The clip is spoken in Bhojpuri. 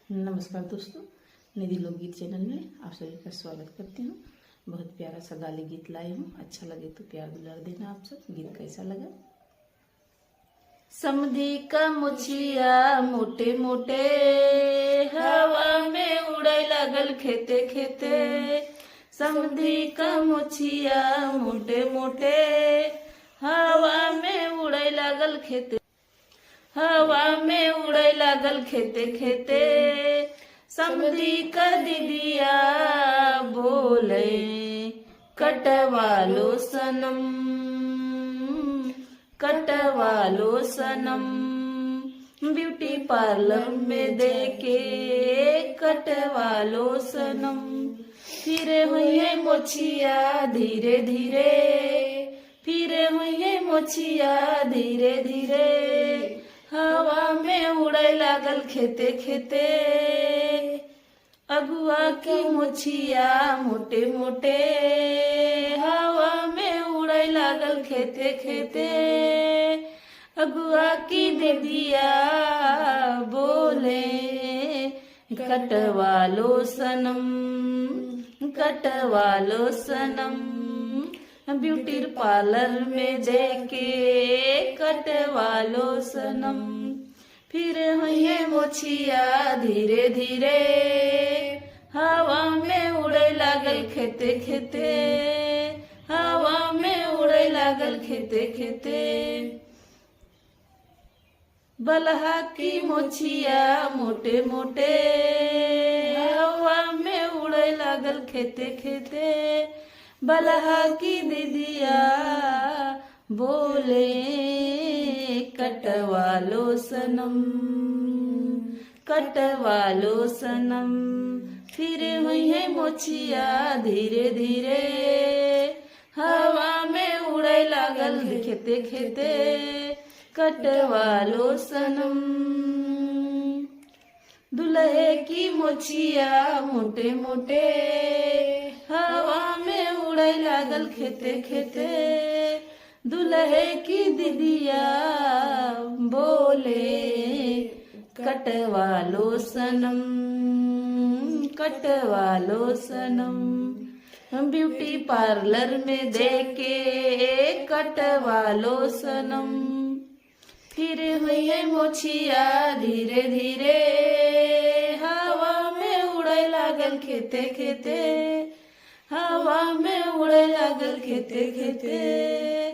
नमस्कार दोस्तों, निधि लोकगीत चैनल में आप सभी का स्वागत करती हूँ। बहुत प्यारा सा गाली गीत लाई हूँ। अच्छा लगे तो प्यार दुलार देना। आप सब गीत कैसा लगा? समधी का मुछिया मोटे मोटे हवा में उड़े लगल खेते खेते। समधी का मुछिया मोटे मोटे हवा में उड़े लगल खेते, हवा में उड़े लागल खेते खेते। समधी का दीदिया बोले कटवालो सनम, कटवालो सनम। ब्यूटी पार्लर में देके कटवालो सनम। फिर हुई मोछिया धीरे धीरे, फिर हुई मोछिया धीरे धीरे। हवा में उड़े लागल खेते खेते। अगुआ की मुछिया मोटे मोटे हवा में उड़े लागल खेते खेते। अगुआ की दीदिया बोले कटवालो सनम, कटवालो सनम। ब्यूटी पार्लर में देके कटवालो सनम। फिर हुई मोछिया धीरे धीरे, हवा में उड़े लागल खेते खेते, हवा में उड़े लागल खेते खेते। बलहा की मोछिया मोटे मोटे हवा में उड़े लागल खेते खेते। बलहा की दीदिया बोले कटवालो सनम, कटवालो सनम। फिर हुई मोछिया धीरे धीरे, हवा में उड़े लागल खेते खेते। कटवालो सनम। दुल्हे की मोछिया मोटे मोटे हवा में उड़े लागल खेते खेते। दुल्हे की दीदिया बोले कटवालो सनम, कटवालो सनम। ब्यूटी पार्लर में देके कटवालो सनम। फिर हुई मोछिया धीरे धीरे, हवा में उड़े लागल खेते खेते, हवा में उड़े लागल खेते खेते।